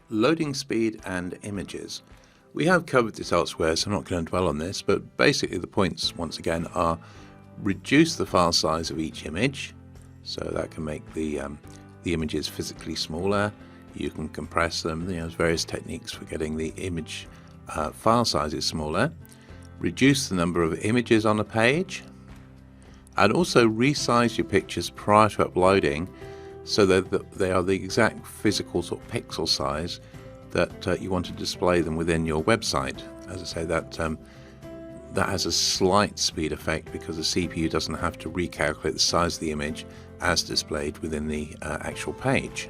Loading speed and images. We have covered this elsewhere, so I'm not going to dwell on this, but basically the points once again are: reduce the file size of each image, so that can make the images physically smaller. You can compress them. There's various techniques for getting the image file sizes smaller. Reduce the number of images on a page, and also resize your pictures prior to uploading so that they are the exact physical sort of pixel size that you want to display them within your website. As I say, that has a slight speed effect because the CPU doesn't have to recalculate the size of the image as displayed within the actual page.